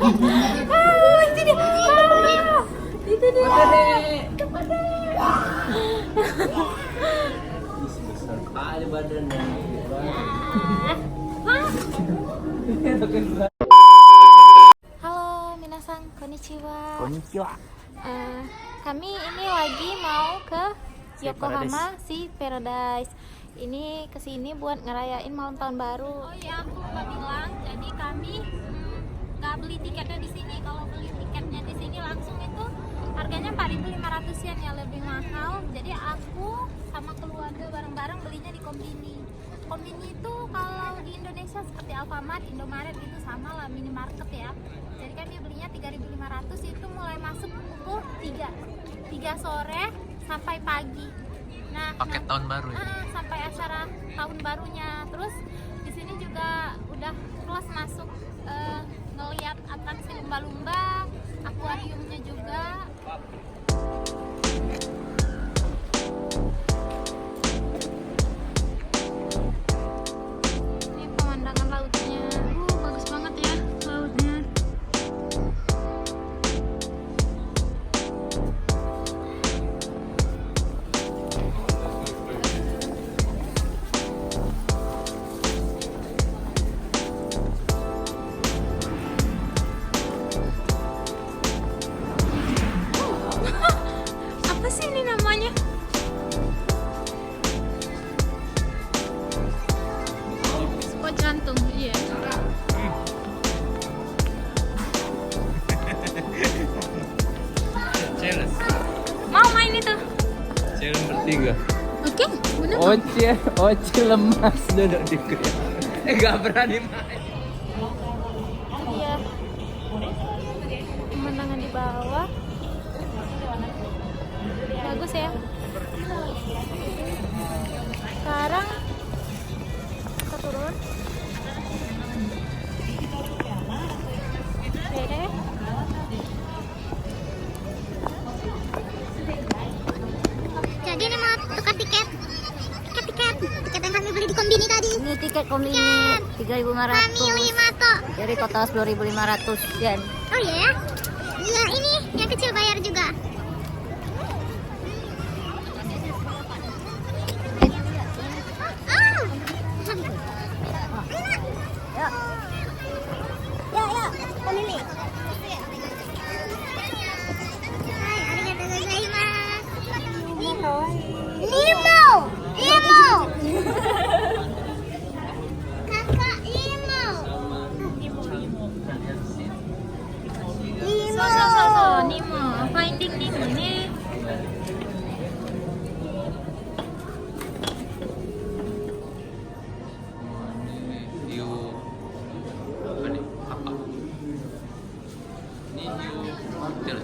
Itu dia. Itu dia. Besar kali badannya. Halo, minasang, konnichiwa. Konnichiwa. Kami ini lagi mau ke Yokohama Sea Paradise. Ini kesini buat ngerayain malam tahun baru. Oh iya, aku lupa bilang. Jadi kami nggak beli tiketnya di sini. Kalau beli tiketnya di sini langsung itu harganya 4.500 yen ya, lebih mahal. Jadi aku sama keluarga bareng-bareng belinya di kombini. Kombini itu kalau di Indonesia seperti Alfamart, Indomaret itu sama lah, minimarket ya. Jadi kami belinya 3.500, itu mulai masuk pukul 3 sore sampai pagi. Nah, Paket tahun baru ya? Sampai acara tahun barunya. Terus di sini juga udah plus masuk ngelihat atraksi lumba-lumba, akuariumnya juga. Ini pemandangan lautnya, bagus banget ya lautnya. Apa sih ini namanya? Spot jantung, iya. Challenge. Mau main itu? Challenge bertiga. Oke, bener. Oce lemas duduk di krim. Gak berani main. Itu dia pemandangan di bawah. Bagus ya. Sekarang kita turun. Oke. Jadi ini mau tukar tiket yang kami beli di kombini tadi. Ini tiket kombini 3.500. Kami 5 tok. Jadi total 10.500 yen. Oh iya ya? Iya, ini yang kecil bayar juga. Oh. Ya, pemilih. Hai, arigatou gozaimasu. Limo. Kakak limo. So, Nemo, Finding Nemo nih. Hiu apa nih? Apa? Ini hiu martil.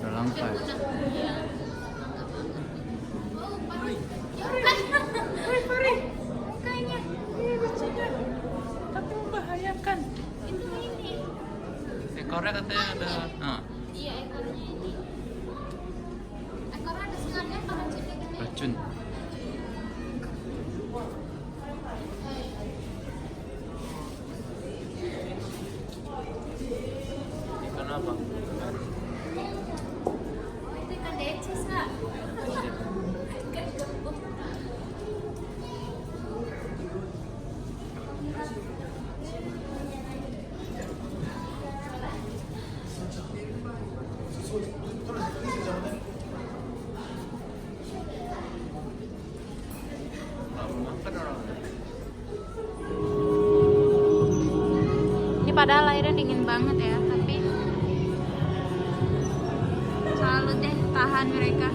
Udah langka ya? Tapi membahayakan. Itu ini. Ekornya katanya ada. Iya, ekornya ini. Ekornya ada sengatnya apa racunnya gede? Racun. Ikan apa? Oh, itu ikan decis, Kak. Ikan gembok. Makan orang. Ini padahal airnya dingin banget ya, tapi selalu deh tahan mereka.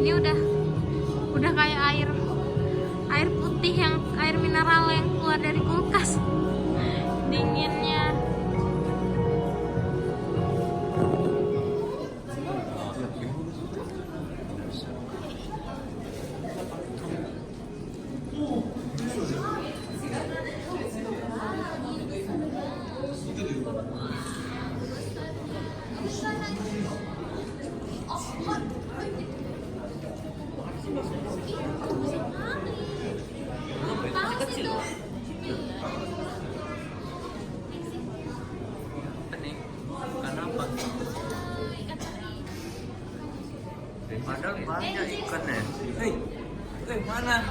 Ini udah kayak air putih, yang air mineral yang keluar dari kulkas. Dinginnya. Padahal banyak ikannya. Hei, mana?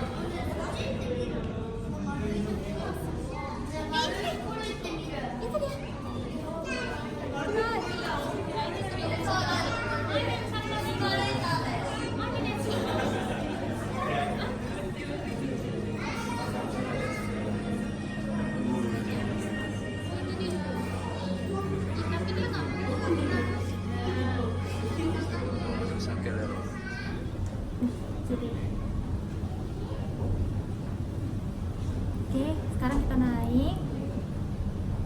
Oke, sekarang kita naik.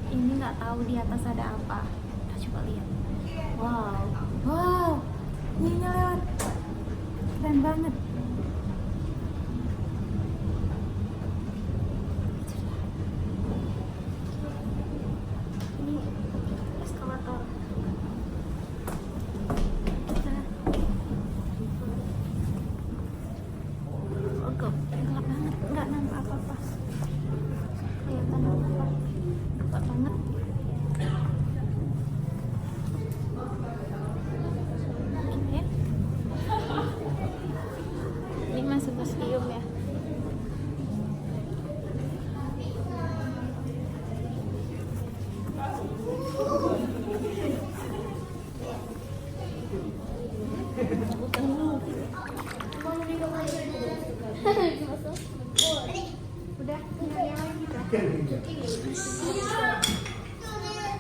Ini nggak tahu di atas ada apa. Kita coba lihat. Wow, ini lewat. Keren banget. Ini eskalator. Gelap banget, nggak nampak apa-apa. Kelihatan apa-apa. Gelap banget. Oke. Ini masuk museum ya.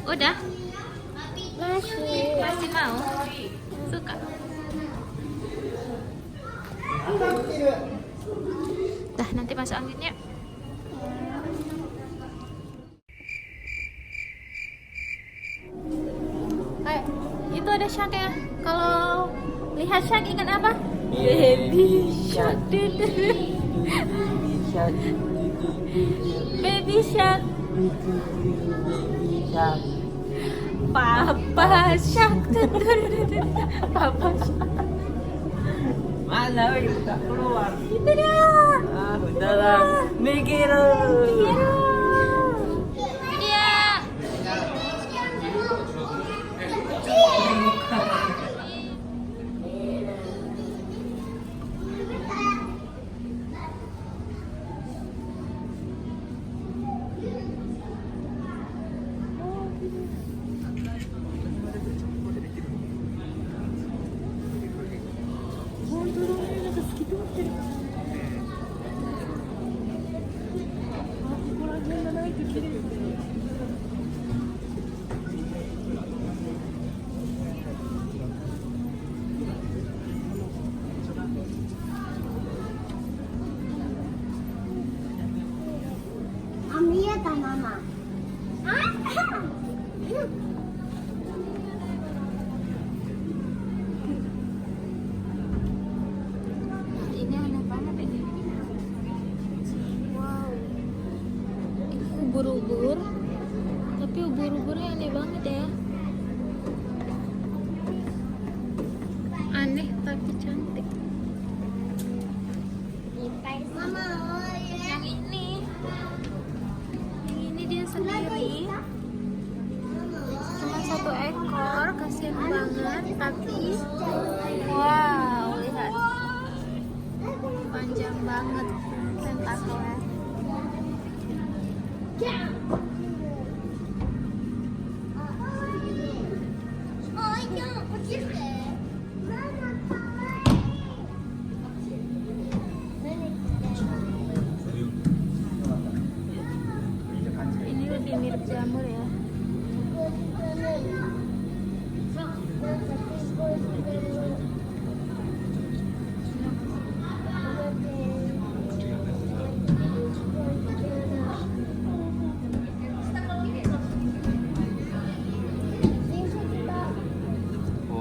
Udah? Masih mau? Suka? Dah, nanti masuk anginnya. Kayak itu ada shark-nya. Kalau lihat shark ingat apa? Baby shark. Baby shark. Papa shark. Papa shark. Mana kita keluar? Itu dah. Udahlah. Mikir. Iya. Ini aneh banget ini. Wow. Ini ubur-ubur. Tapi ubur-uburnya aneh banget ya. Aneh tapi cantik. Yang ini dia sendiri. Cuma satu ekor, kasihan banget. Tapi wow, lihat. Panjang banget tentakelnya. Ini lebih mirip jamur ya.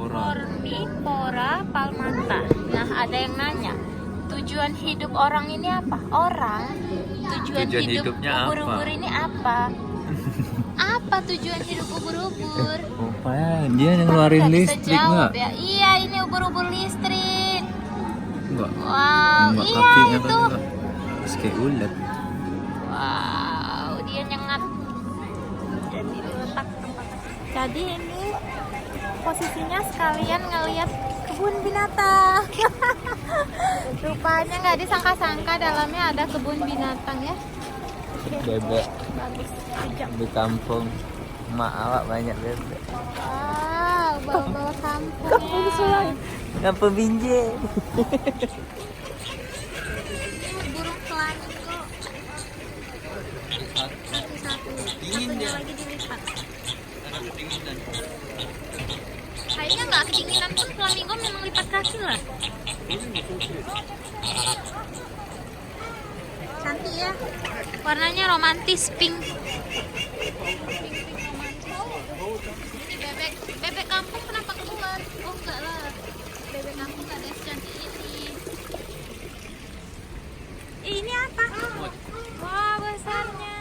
Kornivora palmata. Nah, ada yang nanya, tujuan hidup orang ini apa? Tujuan hidupnya apa? ubur-ubur ini apa? Apa tujuan hidup ubur-ubur? Apa ya? Dia yang ngeluarin listrik nggak? Ya. Iya, ini ubur-ubur listrik. Enggak. Wow, Enggak, iya kakinya itu. kan enggak. Kayak ulet. Wow, dia nyengat. Jadi diletak tempat. Jadi ini posisinya sekalian ngelihat ke kebun binatang. Rupanya nggak disangka-sangka dalamnya ada kebun binatang ya. Bebek Bagus. Ajak. di kampung. Mak awak banyak bebek. Wow, bawa-bawa kampung. Ngapa binje? Burung flamingo. Satu-satu. Satunya lagi dilipat. Kayaknya nggak kedinginan pun flamingo memang lipat kaki lah. Cantik ya. Warnanya romantis pink. Ini bebek kampung kenapa keluar? Oh enggak lah. Bebek kampung nggak ada secantik ini. Ini apa? Wah besarnya.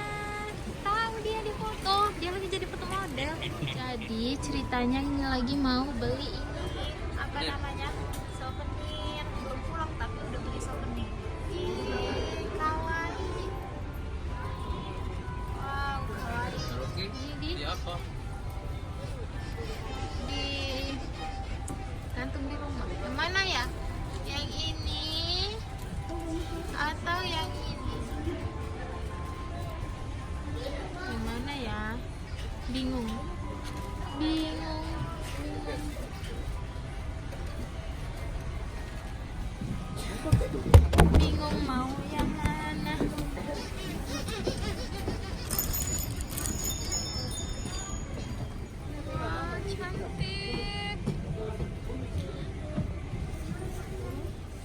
Tahu dia di foto. Dia lagi jadi foto model. Jadi ceritanya ini lagi mau beli ini apa namanya? Souvenir. Belum pulang tapi udah beli souvenir. Kawaii. Wow, kawaii. Ini di gantung di rumah. Yang mana ya? Yang ini atau yang ini? Yang mana ya? Bingung. Bingung mau yang mana? Wow, cantik.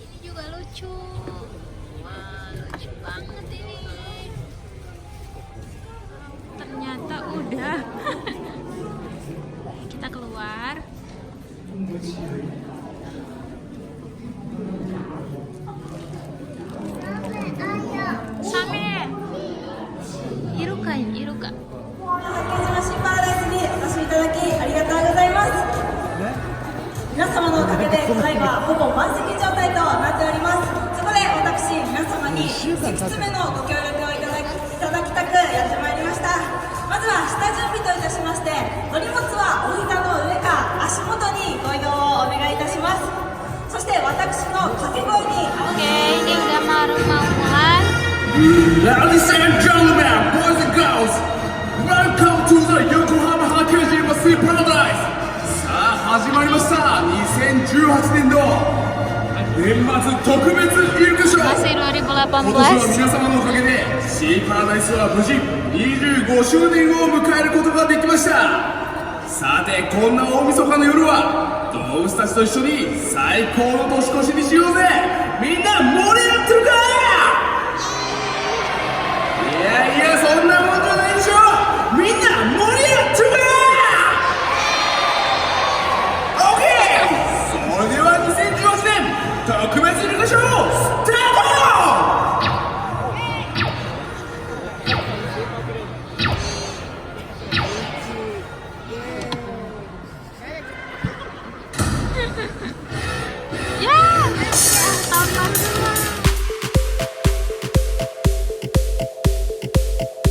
Ini juga lucu. Wah, lucu banget ini. Ternyata udah. Kita keluar. Same. Iruka. 八島シーパラダイスにお越しいただきありがとうございます。皆様のおかげでただいまほぼ満席状態となっております。そこで私皆様にいくつ目のご協力をいただきたくやってまいりました。まずは下準備といたしまして、お荷物はお膝の上か足元にご移動をお願いいたします。そして私の掛け声に合わせ Oke, ini udah mau mulai. Ladies and gentlemen, boys and girls, welcome to the Yokohama Sea Paradise. さあ始まりました。2018年度年末特別イルカショー。 Masih 今年は 2018. 皆様のおかげでシーパラダイスは無事25周年を迎えることができました。さてこんな大晦日の夜は動物たちと一緒に最高の年越しにしようぜ。みんな盛り上がってるか。いやいやそんなもんじゃないでしょ。みんな盛り上がってるか。 OK。 それでは2018年特別イルカショースタート。Ya, tahun baru dulu. 皆様のおかげでただいまほぼ満席状態となっております。そこで私皆様にいくつ目のご協力をいただきたくやってまいりました。まずは下準備といたしまして、お荷物はお膝の上か足元にご移動をお願いいたします。そして私の掛け声に合わせ Masih 2018.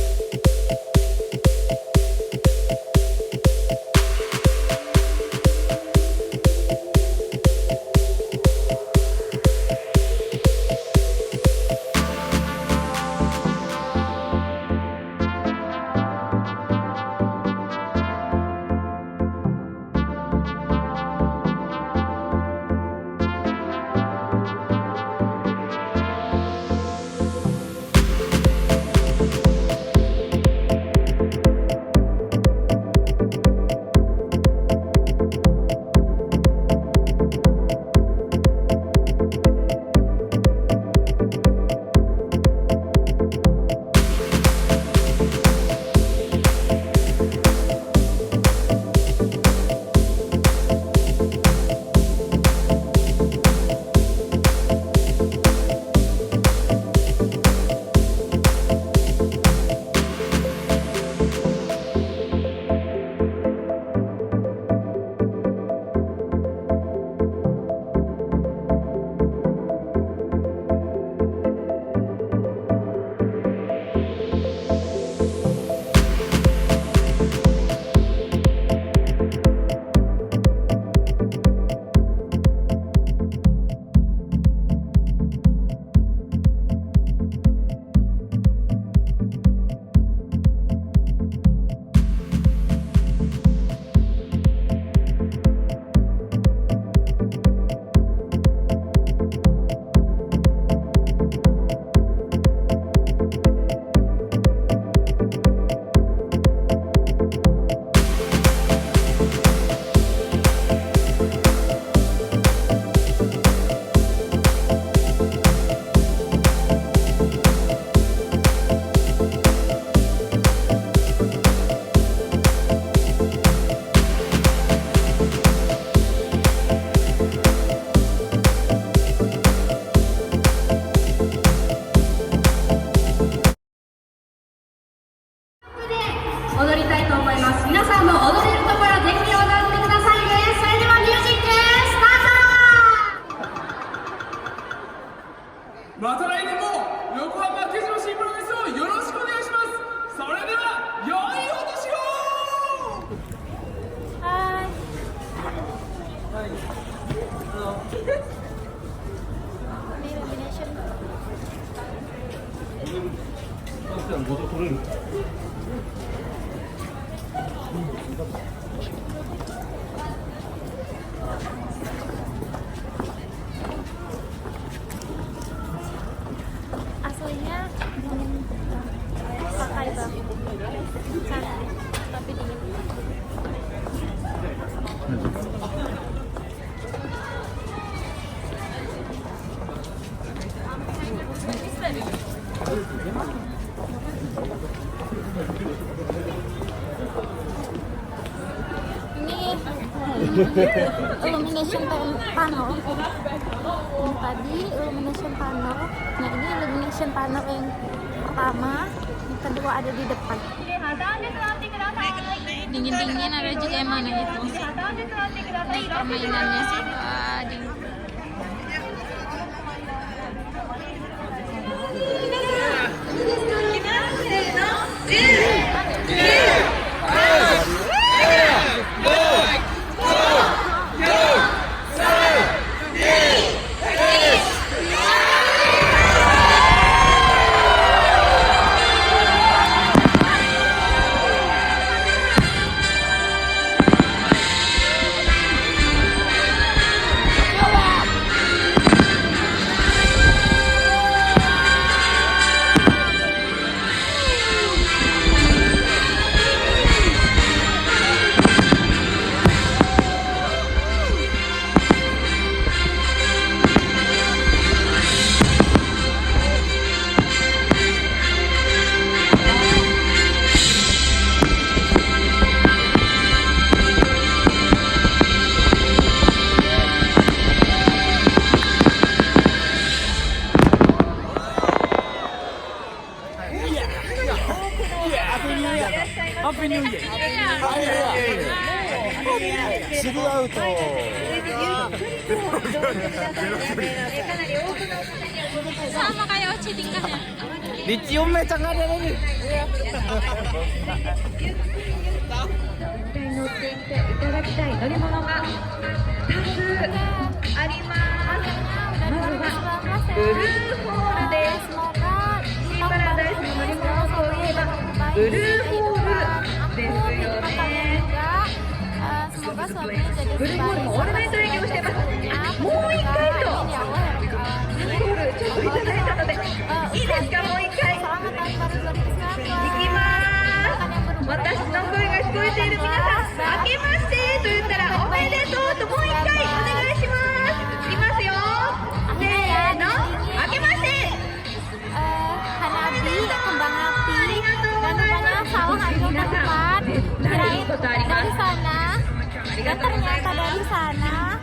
Ini illumination. Aslinya pakai bang, tapi dingin. Ini illumination panel. Yang tadi illumination panel. Nah ini illumination panel yang pertama, yang kedua ada di depan. Dingin-dingin ada juga yang mana itu. Ini permainannya sih. Wah, dingin. Sama kayak Oci tingkahnya. Dicium mecang ada ini. 乗っていただきたい乗り物が2つあります。まずはブルーホールです。シーパラダイスの乗り物といえばブルーホールですよね。ブルーホールもオールナイト営業してます。もう一回とブルーホールちょっといただいたのでいいですか、もう一回いきます。私の声が聞こえている皆さん、明けましてと言ったらおめでとうともう一回お願いします。いきますよ、せーの、明けまして。 Hanabi, kembang api, dan rupanya salah ambil tempat, kirain dari sana, dan ternyata dari sana,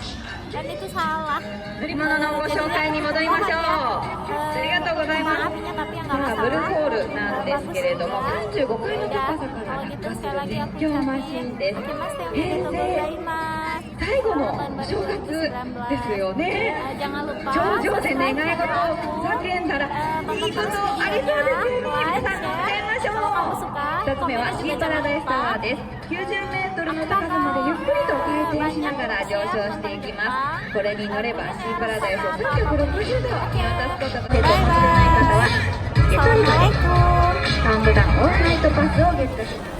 dan itu salah. 乗り物のご紹介に戻りましょう。ありがとうございます。 Apinya tapi yang nggak さあ masalah. ブルーホールなんですけれども、35階の Udah, 高さから kalau 落 gitu 下す sekali る lagi aku 絶叫マシ ucapin ンです。 Okimasu 平 yang 成 gozaimasu. 最後の Tahun お正 baru 月ですよ 2019. ね。 Jangan lupa 頂上で願い subscribe 事 channel を aku. 叫んだらいいこと Tonton あり terus そうですよ videonya, ね。皆 like, さん乗っ share. ちゃいましょ Kalau kamu う。 suka, 2つ目は komen シー juga パラ jangan ダイスタ lupa. ワーです。90メートルの高さまでゆっくりと回転しながら上昇していきます。これに乗ればシーパラダイスを360度見渡すことができる。お持ちのない方は受け取り場で Assalamualaikum. カウントダウンオールナイトパスをゲットします。